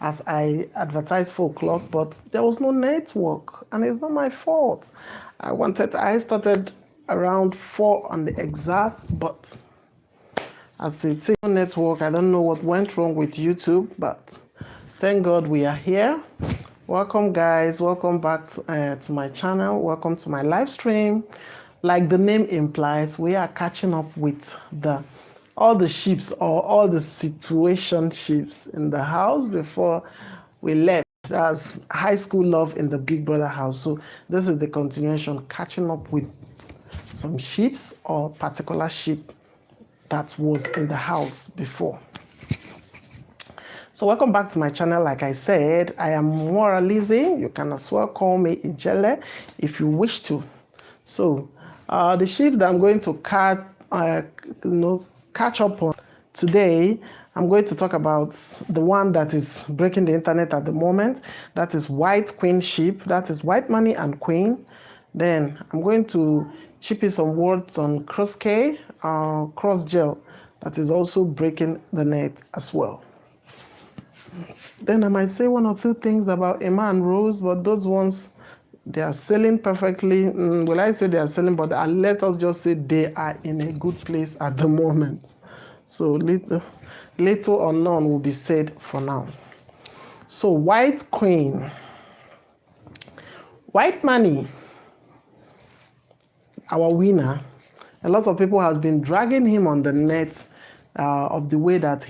as I advertised 4 o'clock, but there was no network, and it's not my fault. I started around 4 on the exact, but as the network, I don't know what went wrong with YouTube, but thank God we are here. Welcome, guys. Welcome back to my channel. Welcome to my live stream. Like the name implies, we are catching up with all the ships or all the situation ships in the house before we left. That's high school love in the Big Brother house. So this is the continuation, catching up with some ships or particular ship that was in the house before. So welcome back to my channel. Like I said, I am Mora Lizzie. You can as well call me Ijele if you wish to. So the ship that I'm going to catch up on today, I'm going to talk about the one that is breaking the internet at the moment. That is White Queen ship. That is White Money and Queen. Then I'm going to chip in some words on Cross K, Cross Gel, that is also breaking the net as well. Then I might say 1 or 2 things about Emma and Rose, but those ones, they are selling perfectly. Will I say they are selling, but let us just say they are in a good place at the moment. So little or none will be said for now. So White Queen. White Money, our winner, a lot of people has been dragging him on the net of the way that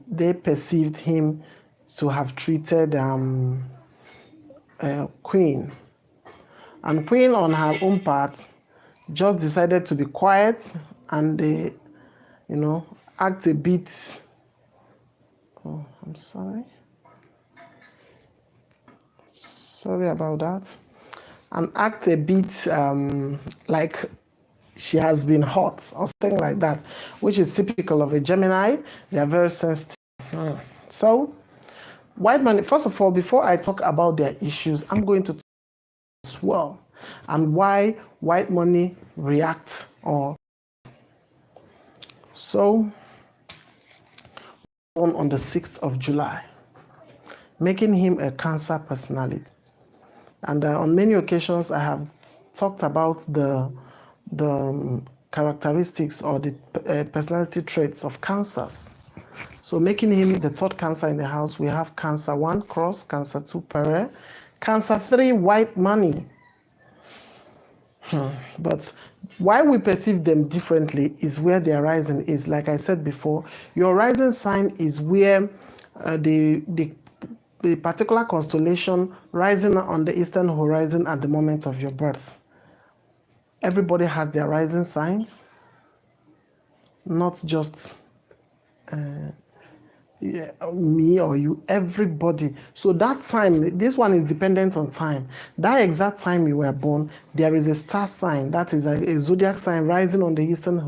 they perceived him to have treated Queen. And Queen, on her own part, just decided to be quiet and act a bit. Oh, I'm sorry. Sorry about that. And act a bit like she has been hot or something like that, which is typical of a Gemini. They are very sensitive. So, White Money, first of all, before I talk about their issues, I'm going to talk as well and why White Money reacts so on the 6th of July, making him a Cancer personality. And on many occasions, I have talked about the characteristics or the personality traits of Cancers. So making him the 3rd Cancer in the house, we have Cancer 1, Cross, Cancer 2, Pere, Cancer 3, White Money. But why we perceive them differently is where their rising is. Like I said before, your rising sign is where the particular constellation rising on the eastern horizon at the moment of your birth. Everybody has their rising signs, not just me or you, everybody. So that time, this one is dependent on time. That exact time you were born, there is a star sign, that is a zodiac sign rising on the eastern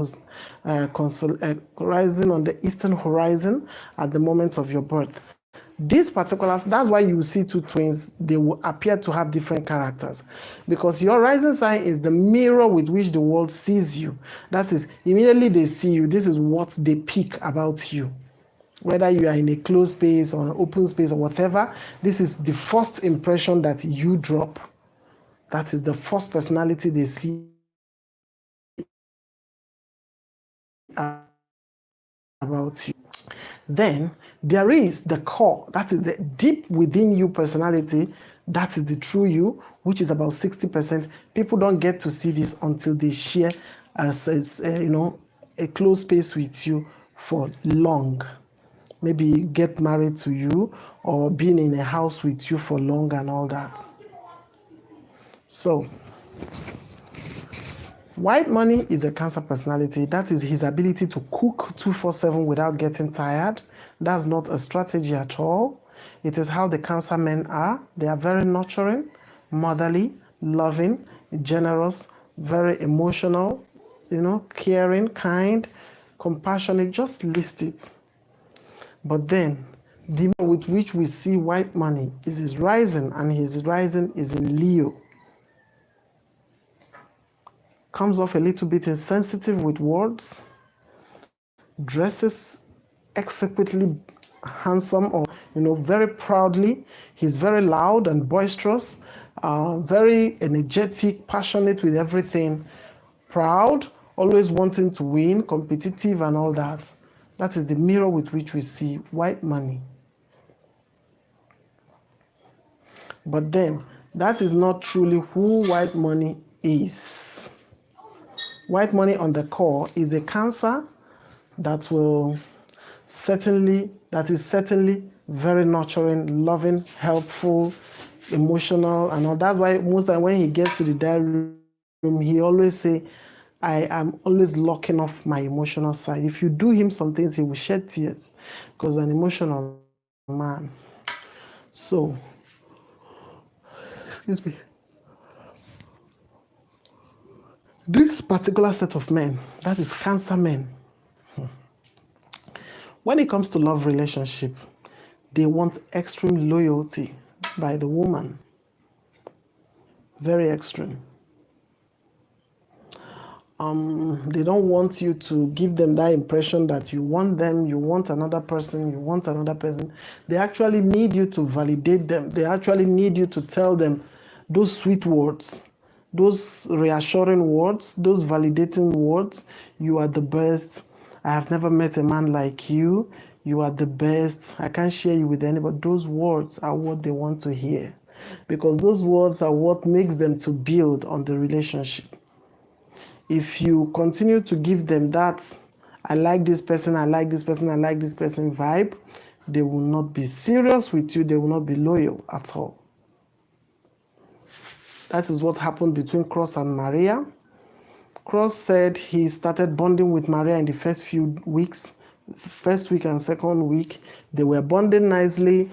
rising on the eastern horizon at the moment of your birth. These particulars, that's why you see 2 twins, they will appear to have different characters, because your rising sign is the mirror with which the world sees you. That is, immediately they see you, this is what they pick about you. Whether you are in a closed space or an open space or whatever, this is the first impression that you drop. That is the first personality they see about you. Then there is the core, that is the deep within you personality, that is the true you, which is about 60%. People don't get to see this until they share a close space with you for long. Maybe get married to you or being in a house with you for long and all that. So White Money is a Cancer personality. That is his ability to cook 24/7 without getting tired. That's not a strategy at all. It is how the Cancer men are. They are very nurturing, motherly, loving, generous, very emotional, caring, kind, compassionate. Just list it. But then, the with which we see White Money is his rising, and his rising is in Leo. Comes off a little bit insensitive with words, dresses exquisitely handsome or very proudly. He's very loud and boisterous, very energetic, passionate with everything, proud, always wanting to win, competitive and all that. That is the mirror with which we see white money. But then, that is not truly who white money is. White money on the core is a Cancer that is certainly very nurturing, loving, helpful, emotional, and all. That's why most time when he gets to the diary room, he always say, I am always locking off my emotional side. If you do him some things, he will shed tears because an emotional man. So, excuse me. This particular set of men, that is Cancer men, when it comes to love relationship, they want extreme loyalty by the woman. Very extreme. They don't want you to give them that impression that you want them, you want another person, you want another person. They actually need you to validate them. They actually need you to tell them those sweet words, those reassuring words, those validating words. You are the best. I have never met a man like you. You are the best. I can't share you with anybody. Those words are what they want to hear, because those words are what makes them to build on the relationship. If you continue to give them that, I like this person, I like this person, I like this person vibe, they will not be serious with you. They will not be loyal at all. That is what happened between Cross and Maria. Cross said he started bonding with Maria in the first few weeks, first week and second week. They were bonding nicely.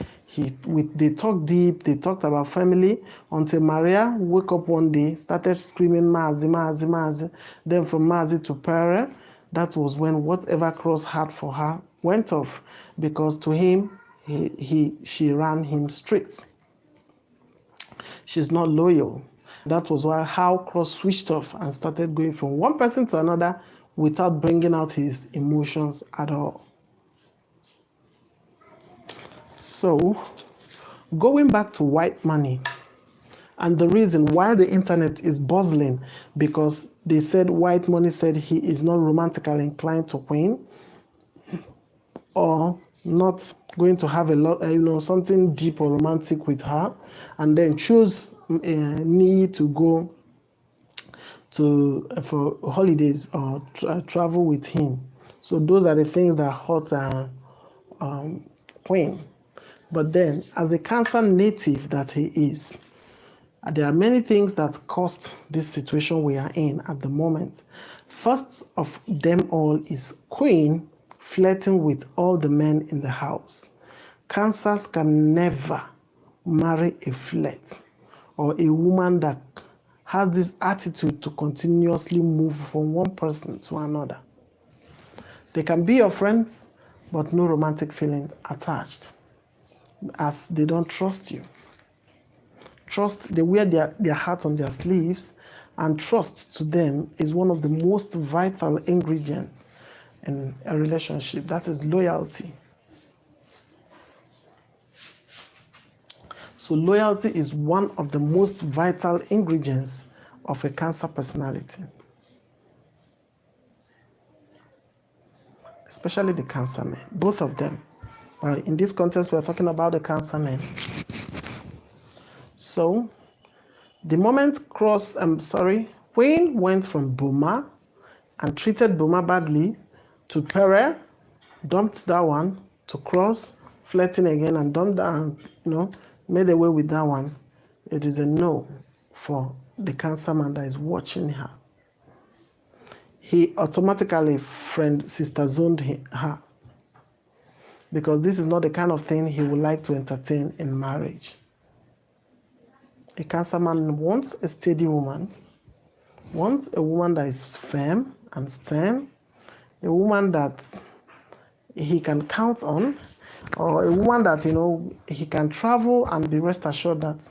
They talked deep, they talked about family, until Maria woke up one day, started screaming Mazi, Mazi, Mazi. Then from Mazi to Pere, that was when whatever Cross had for her went off, because to him, she ran him straight. She's not loyal. That was how Cross switched off and started going from one person to another without bringing out his emotions at all. So, going back to white money, and the reason why the internet is buzzing, because they said white money said he is not romantically inclined to Queen, or not going to have a lot, something deep or romantic with her, and then choose me to go for holidays or travel with him. So those are the things that hurt Queen. But then, as a Cancer native that he is, there are many things that caused this situation we are in at the moment. First of them all is Queen flirting with all the men in the house. Cancers can never marry a flirt or a woman that has this attitude to continuously move from one person to another. They can be your friends, but no romantic feeling attached, as they don't trust you. Trust, they wear their heart on their sleeves, and trust to them is one of the most vital ingredients in a relationship. That is loyalty. So loyalty is one of the most vital ingredients of a Cancer personality. Especially the Cancer men, both of them. But in this context, we're talking about the Cancer men. So, the moment Queen went from Boma and treated Boma badly, to Pere, dumped that one, to Cross, flirting again and dumped that, made away with that one. It is a no for the Cancer man that is watching her. He automatically sister zoned her, because this is not the kind of thing he would like to entertain in marriage. A Cancer man wants a steady woman, wants a woman that is firm and stern, a woman that he can count on, or a woman that, he can travel and be rest assured that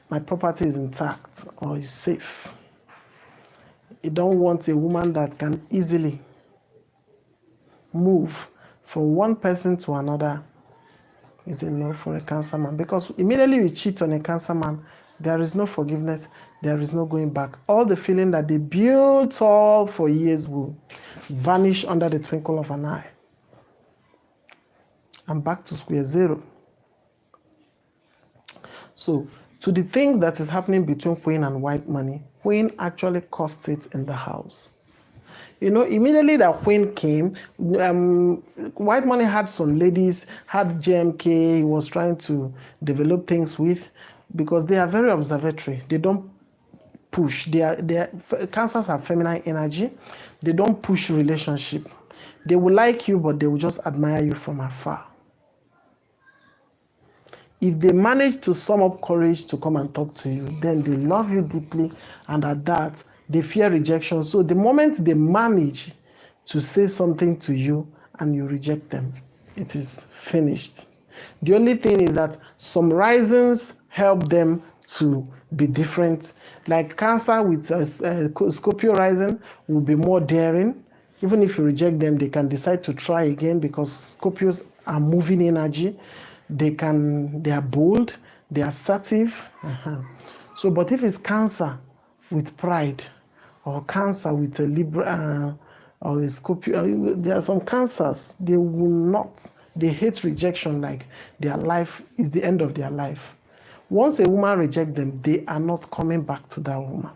my property is intact or is safe. He don't want a woman that can easily move from one person to another is a no for a Cancer man, because immediately you cheat on a Cancer man, there is no forgiveness, there is no going back. All the feeling that they built all for years will vanish under the twinkle of an eye. I'm back to square zero. So, to the things that is happening between Queen and White Money, Queen actually caused it in the house. You know, immediately that Queen came, White Money had some ladies, had JMK, he was trying to develop things with, because they are very observatory. They don't push. Cancers have feminine energy. They don't push relationship. They will like you, but they will just admire you from afar. If they manage to sum up courage to come and talk to you, then they love you deeply, and at that, they fear rejection. So the moment they manage to say something to you and you reject them, it is finished. The only thing is that some risings help them to be different. Like Cancer with Scorpio rising will be more daring. Even if you reject them, they can decide to try again, because Scorpios are moving energy. They are bold, they are assertive. So, but if it's Cancer with pride, or Cancer with a Libra or a Scorpio, there are some Cancers, they will not, they hate rejection like their life is the end of their life. Once a woman rejects them, they are not coming back to that woman,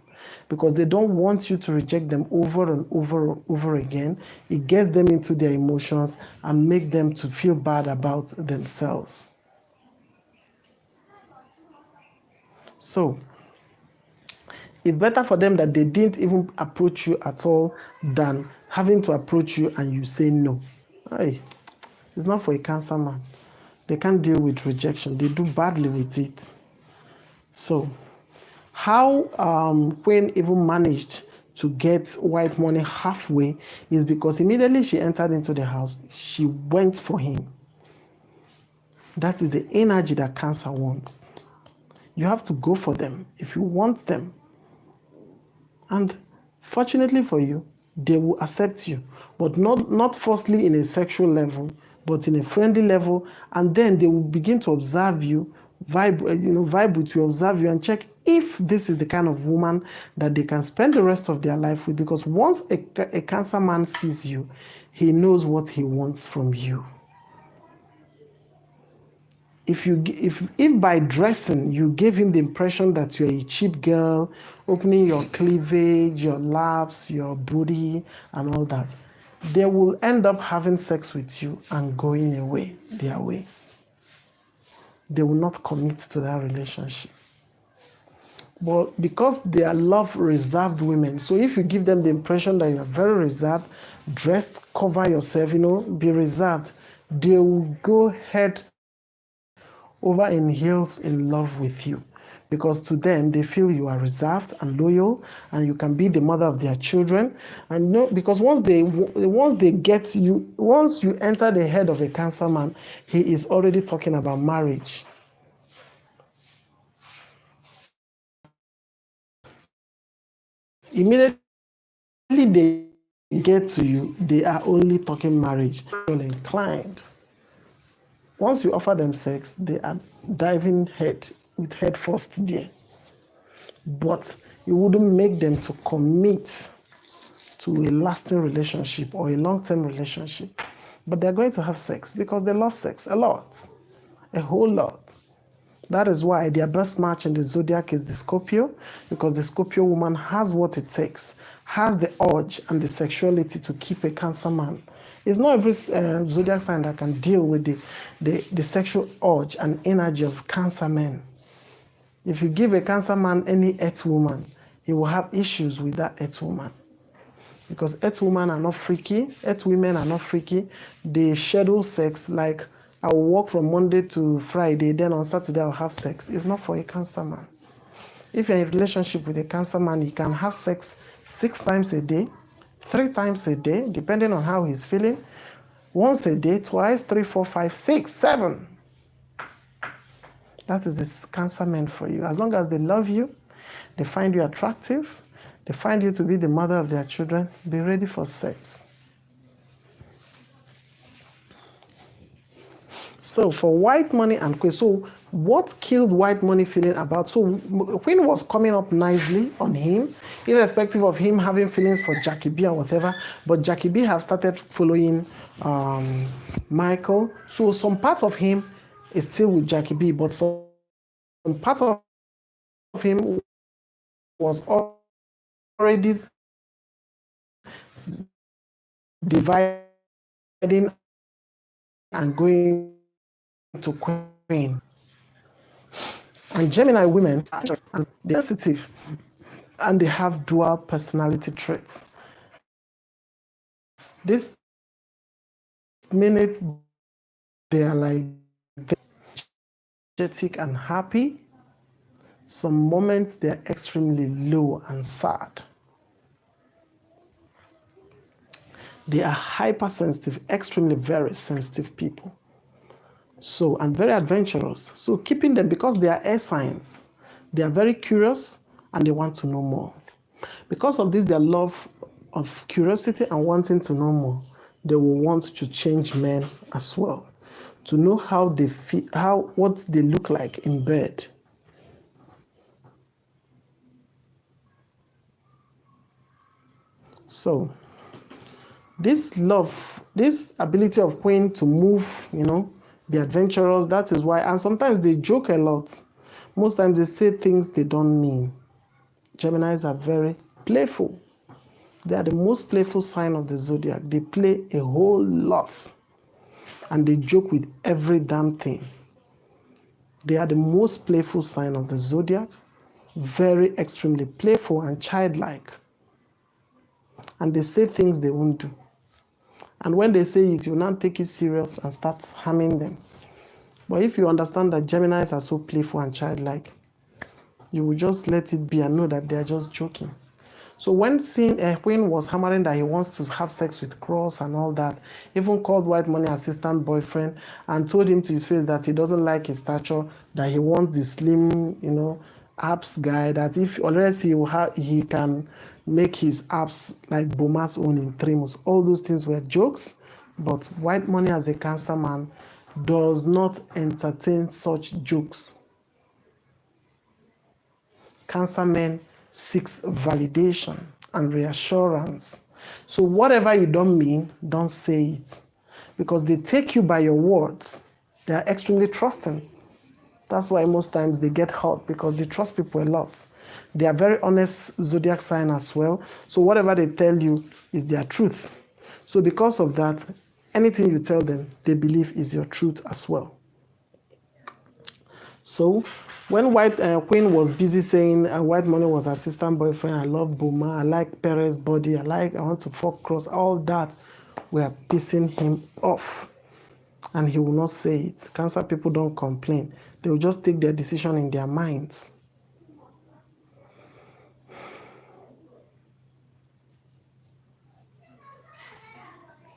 because they don't want you to reject them over and over and over again. It gets them into their emotions and make them to feel bad about themselves. So it's better for them that they didn't even approach you at all than having to approach you and you say no. Hey, it's not for a Cancer man. They can't deal with rejection. They do badly with it. So how Queen even managed to get White Money halfway is because immediately she entered into the house, she went for him. That is the energy that Cancer wants. You have to go for them if you want them. And fortunately for you, they will accept you, but not firstly in a sexual level, but in a friendly level. And then they will begin to observe you, vibe with you, observe you, and check if this is the kind of woman that they can spend the rest of their life with. Because once a Cancer man sees you, he knows what he wants from you. If by dressing you gave him the impression that you're a cheap girl, opening your cleavage, your laps, your booty, and all that, they will end up having sex with you and going away their way. They will not commit to that relationship. But because they are love reserved women, so if you give them the impression that you're very reserved, dressed, cover yourself, be reserved, they will go head over in heels in love with you, because to them they feel you are reserved and loyal, and you can be the mother of their children. And because once they get you, once you enter the head of a Cancer man, he is already talking about marriage. Immediately they get to you, they are only talking marriage, inclined. Once you offer them sex, they are diving head first there. But you wouldn't make them to commit to a lasting relationship or a long-term relationship. But they're going to have sex because they love sex a lot, a whole lot. That is why their best match in the zodiac is the Scorpio, because the Scorpio woman has what it takes, has the urge and the sexuality to keep a Cancer man. It's not every zodiac sign that can deal with the sexual urge and energy of Cancer men. If you give a Cancer man any Earth woman, he will have issues with that Earth woman. Because Earth women are not freaky, Earth women are not freaky. They schedule sex like, I will work from Monday to Friday, then on Saturday I'll have sex. It's not for a Cancer man. If you're in a relationship with a Cancer man, he can have sex 6 times a day, 3 times a day, depending on how he's feeling. Once a day, twice, 3, 4, 5, 6, 7. That is this Cancer man for you. As long as they love you, they find you attractive, they find you to be the mother of their children, be ready for sex. So for White Money and Queen, so what killed White Money feeling about? So Queen was coming up nicely on him, irrespective of him having feelings for Jackie B or whatever. But Jackie B have started following Michael. So some part of him is still with Jackie B, but some part of him was already dividing and going to Queen. And Gemini women are sensitive and they have dual personality traits. This minute they are like energetic and happy. Some moments they are extremely low and sad. They are hypersensitive, extremely very sensitive people. So, and very adventurous. So keeping them, because they are air signs, they are very curious and they want to know more. Because of this, their love of curiosity and wanting to know more, they will want to change men as well, to know how they feel, what they look like in bed. So this love, this ability of Queen to move, be adventurous, that is why, and sometimes they joke a lot. Most times they say things they don't mean. Geminis are very playful. They are the most playful sign of the zodiac. They play a whole lot and they joke with every damn thing. They are the most playful sign of the zodiac, very extremely playful and childlike. And they say things they won't do. And when they say it, you now take it serious and start harming them. But if you understand that Geminis are so playful and childlike, you will just let it be and know that they are just joking. So when Queen was hammering that he wants to have sex with Cross and all that, even called White Money assistant boyfriend and told him to his face that he doesn't like his stature, that he wants the slim, abs guy, that if unless he can make his abs like Boma's own in 3 months. All those things were jokes, but White Money as a Cancer man does not entertain such jokes. Cancer men seeks validation and reassurance. So whatever you don't mean, don't say it. Because they take you by your words. They are extremely trusting. That's why most times they get hurt, because they trust people a lot. They are very honest zodiac sign as well. So whatever they tell you is their truth. So because of that, anything you tell them, they believe is your truth as well. So when Queen was busy saying White Money was assistant boyfriend, I love Boma, I like Perez body, I want to fuck Cross, all that were pissing him off. And he will not say it. Cancer people don't complain. They will just take their decision in their minds.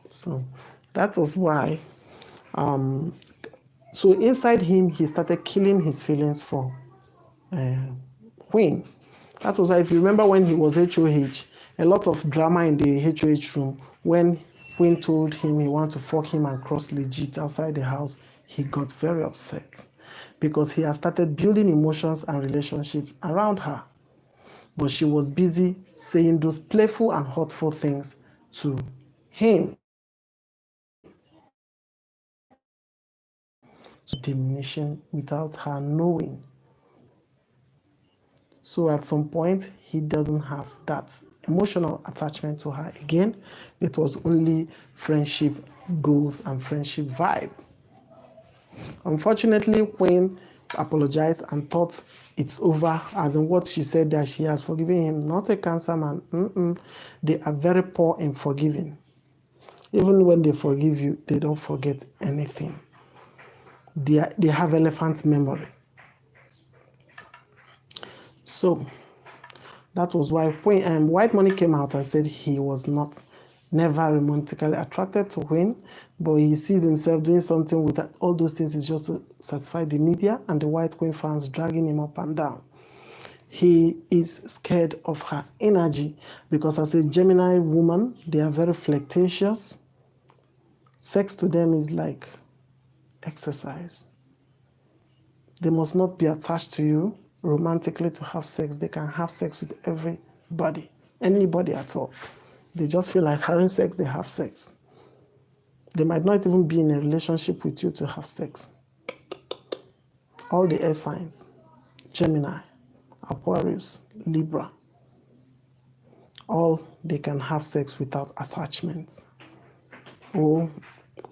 So that was why. So inside him, he started killing his feelings for Queen. That was why, if you remember when he was HOH, a lot of drama in the HOH room when Queen told him he wanted to fuck him and Cross legit outside the house. He got very upset because he had started building emotions and relationships around her. But she was busy saying those playful and hurtful things to him. Diminishing without her knowing. So at some point, he doesn't have that emotional attachment to her again. It was only friendship goals and friendship vibe. Unfortunately, Queen apologized and thought it's over, as in what she said, that she has forgiven him. Not a Cancer man. They are very poor in forgiving. Even when they forgive you, they don't forget anything. They have elephant memory. So that was why White Money came out and said he was never romantically attracted to Queen, but he sees himself doing something with all those things is just to satisfy the media and the White Queen fans dragging him up and down. He is scared of her energy because as a Gemini woman, they are very flirtatious. Sex to them is like exercise. They must not be attached to you romantically to have sex. They can have sex with everybody, anybody at all. They just feel like having sex, they have sex. They might not even be in a relationship with you to have sex. All the air signs, Gemini, Aquarius, Libra, all they can have sex without attachment. Oh,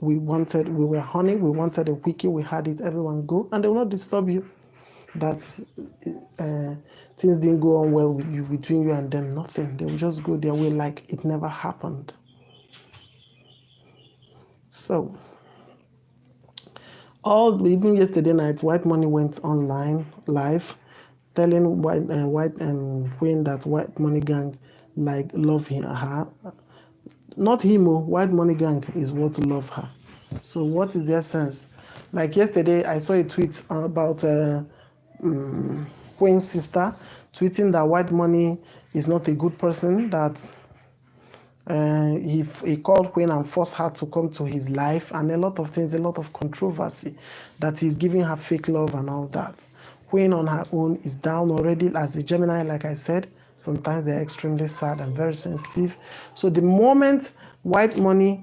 we were honey, we wanted a quickie, we had it, everyone go, and they will not disturb you. That things didn't go on well with you, between you and them, nothing. They will just go their way like it never happened. So, even yesterday night, White Money went online live, telling Queen that White Money Gang love her. Not him, White Money Gang is what love her. So what is their sense? Like yesterday, I saw a tweet about Queen's sister tweeting that White Money is not a good person, that he called Queen and forced her to come to his life, and a lot of things, a lot of controversy, that he's giving her fake love and all that. Queen on her own is down already. As a Gemini, like I said, sometimes they're extremely sad and very sensitive. So the moment White Money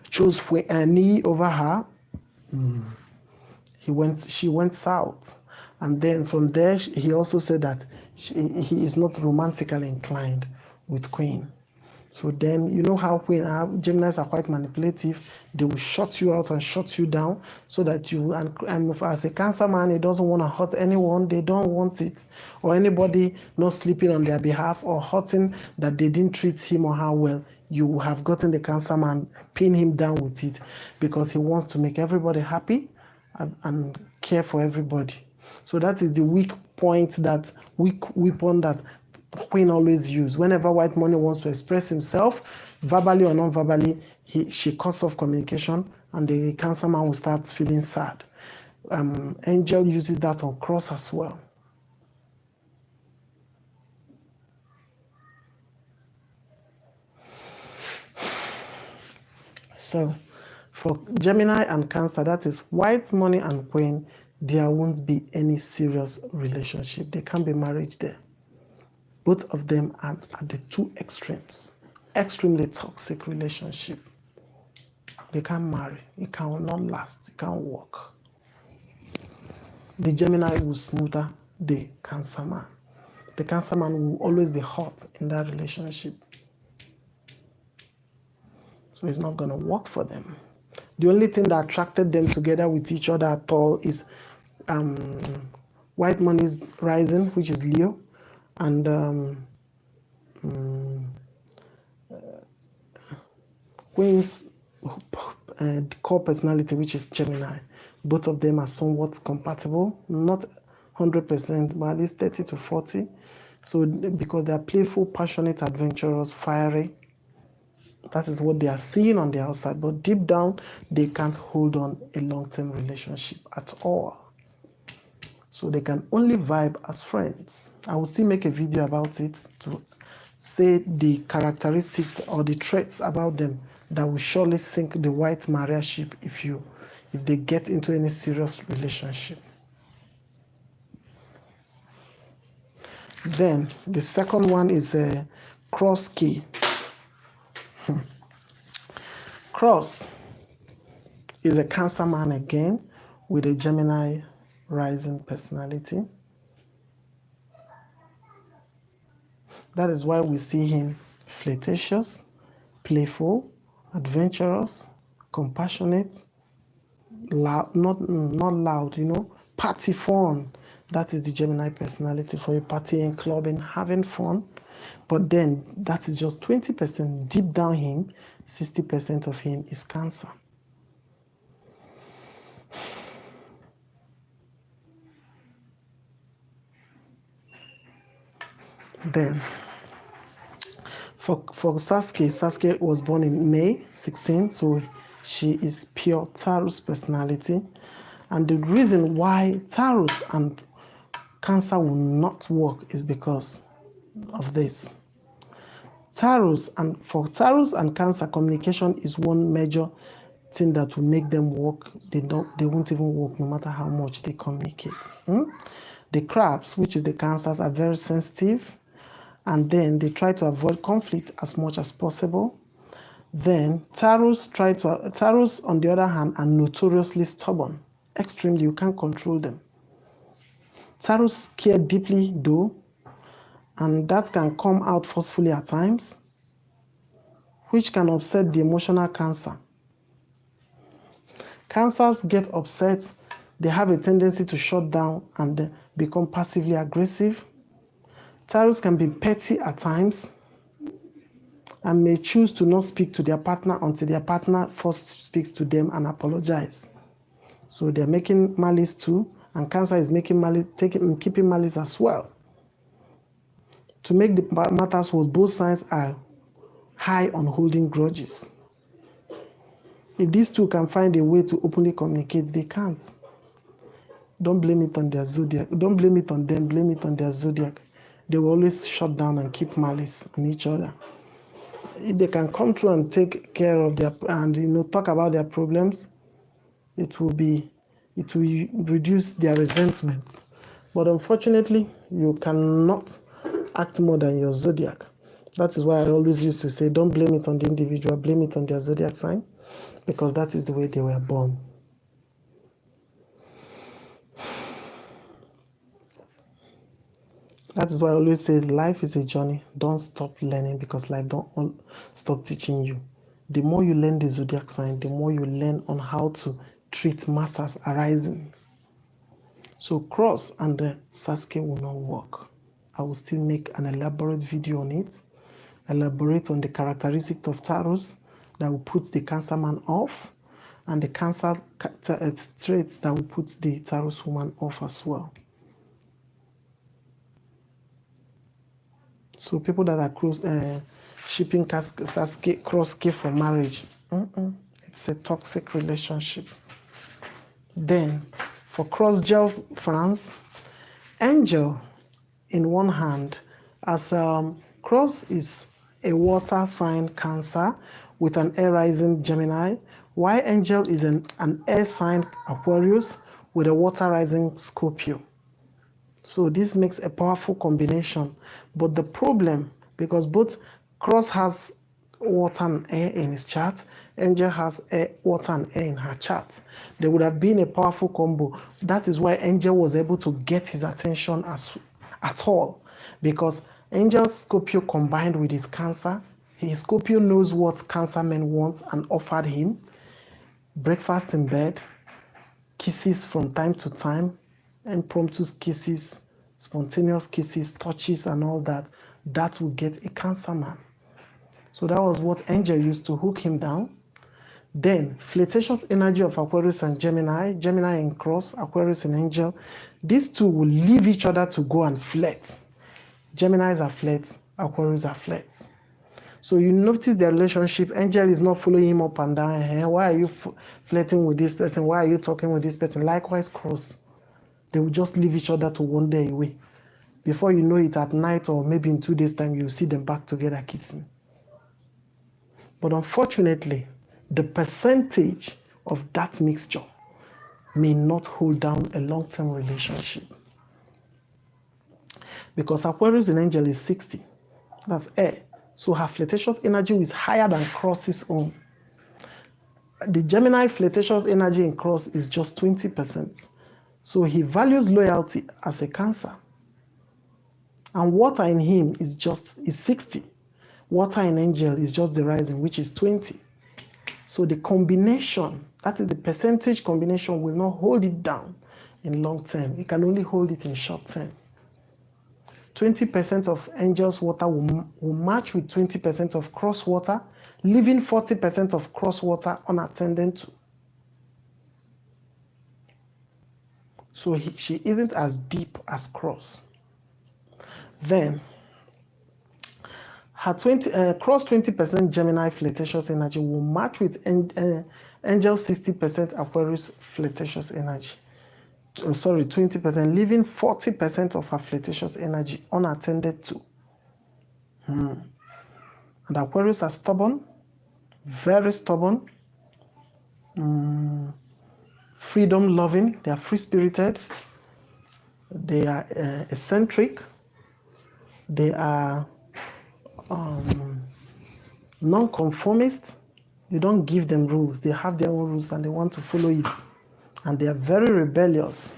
chose Nee over her, she went south. And then from there, he also said that he is not romantically inclined with Queen. So then, you know how Geminis are quite manipulative. They will shut you out and shut you down so that you, and as a Cancer man, he doesn't want to hurt anyone. They don't want it. Or anybody not sleeping on their behalf or hurting that they didn't treat him or her well. You have gotten the Cancer man, pin him down with it, because he wants to make everybody happy and care for everybody. So that is the weak weapon that Queen always use. Whenever White Money wants to express himself, verbally or non-verbally, she cuts off communication, and the Cancer man will start feeling sad. Angel uses that on Cross as well. So for Gemini and Cancer, that is White Money and Queen, there won't be any serious relationship. There can't be marriage there. Both of them are at the two extremes. Extremely toxic relationship. They can't marry. It cannot last. It can't work. The Gemini will smother the Cancer man. The Cancer man will always be hot in that relationship. So it's not going to work for them. The only thing that attracted them together with each other at all is White Money's rising, which is Leo, and Queen's core personality, which is Gemini. Both of them are somewhat compatible, not 100%, but at least 30 to 40. So because they are playful, passionate, adventurous, fiery, that is what they are seeing on the outside. But deep down, they can't hold on a long-term relationship at all. So they can only vibe as friends. I will still make a video about it to say the characteristics or the traits about them that will surely sink the White Maria ship if they get into any serious relationship. Then the second one is a Cross key. Cross is a Cancer man again with a Gemini rising personality. That is why we see him flirtatious, playful, adventurous, compassionate, loud, not loud, party fun. That is the Gemini personality for you, partying, clubbing, having fun. But then that is just 20%. Deep down him, 60% of him is Cancer. Then for Sasuke was born in May 16, so she is pure Taurus personality. And the reason why Taurus and Cancer will not work is because of this. For Taurus and Cancer, communication is one major thing that will make them work, they won't even work no matter how much they communicate. The crabs, which is the Cancers, are very sensitive, and then they try to avoid conflict as much as possible. Then Taurus, on the other hand, are notoriously stubborn. Extremely, you can't control them. Taurus care deeply though, and that can come out forcefully at times, which can upset the emotional Cancer. Cancers get upset, they have a tendency to shut down and become passively aggressive. Taurus can be petty at times and may choose to not speak to their partner until their partner first speaks to them and apologize. So they're making malice too, and Cancer is making malice, keeping malice as well. To make the matters worse, both signs are high on holding grudges. If these two can find a way to openly communicate, they can't. Don't blame it on their zodiac. Don't blame it on them, blame it on their zodiac. They will always shut down and keep malice on each other. If they can come through and take care of their, and talk about their problems, it will reduce their resentment. But unfortunately, you cannot act more than your zodiac. That is why I always used to say, don't blame it on the individual, blame it on their zodiac sign, because that is the way they were born. That is why I always say life is a journey. Don't stop learning, because life don't stop teaching you. The more you learn the zodiac sign, the more you learn on how to treat matters arising. So cross and the Sasuke will not work. I will still make an elaborate video on it, elaborate on the characteristics of Taurus that will put the Cancer man off, and the Cancer traits that will put the Taurus woman off as well. So people that are shipping Sasuke, Cross-K for marriage, it's a toxic relationship. Then for Cross-Gel fans, Angel in one hand, as Cross is a water sign Cancer with an air rising Gemini, while Angel is an air sign Aquarius with a water rising Scorpio. So this makes a powerful combination. But the problem, because both Cross has water and air in his chart, Angel has water and air in her chart, there would have been a powerful combo. That is why Angel was able to get his attention at all, because Angel's Scorpio combined with his Cancer. His Scorpio knows what Cancer men want and offered him. Breakfast in bed, kisses from time to time, impromptu kisses, spontaneous kisses, touches and all that. That will get a Cancer man. So that was what Angel used to hook him down. Then flirtatious energy of Aquarius and Gemini, Gemini in Cross, Aquarius and Angel. These two will leave each other to go and flirt. Geminis are flirts, Aquarius are flirts. So you notice their relationship. Angel is not following him up and down. Hey, why are you flirting with this person? Why are you talking with this person? Likewise, Cross. They will just leave each other to wander away. Before you know it, at night or maybe in 2 days' time, you'll see them back together kissing. But unfortunately, the percentage of that mixture may not hold down a long-term relationship. Because Aquarius in Angel is 60. That's air. So her flirtatious energy is higher than Cross's own. The Gemini flirtatious energy in Cross is just 20%. So he values loyalty as a Cancer. And water in him is 60. Water in Angel is just the rising, which is 20. So the combination, that is the percentage combination, will not hold it down in long term. It can only hold it in short term. 20% of Angel's water will match with 20% of Cross water, leaving 40% of Cross water unattended to. So she isn't as deep as Cross. Then her Cross 20% Gemini flirtatious energy will match with Angel 60% Aquarius flirtatious energy. 20%, leaving 40% of her flirtatious energy unattended to. And Aquarius are stubborn, very stubborn. freedom loving, they are free spirited, they are eccentric, they are non-conformist. You don't give them rules, they have their own rules and they want to follow it. And they are very rebellious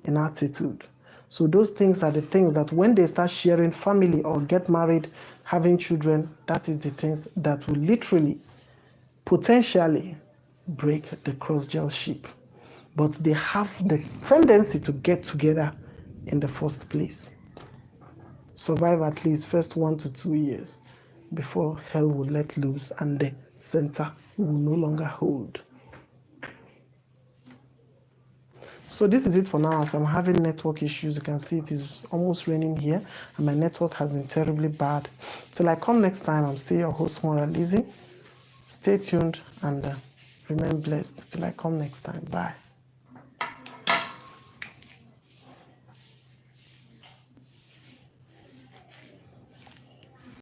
in attitude. So those things are the things that when they start sharing family or get married, having children, that is the things that will literally, potentially break the cross-gel ship. But they have the tendency to get together in the first place. Survive at least first 1 to 2 years before hell will let loose and the center will no longer hold. So this is it for now. As I'm having network issues, you can see it is almost raining here and my network has been terribly bad. Till I come next time, I'm still your host, Mora Lizzie. Stay tuned and remain blessed till I come next time. Bye.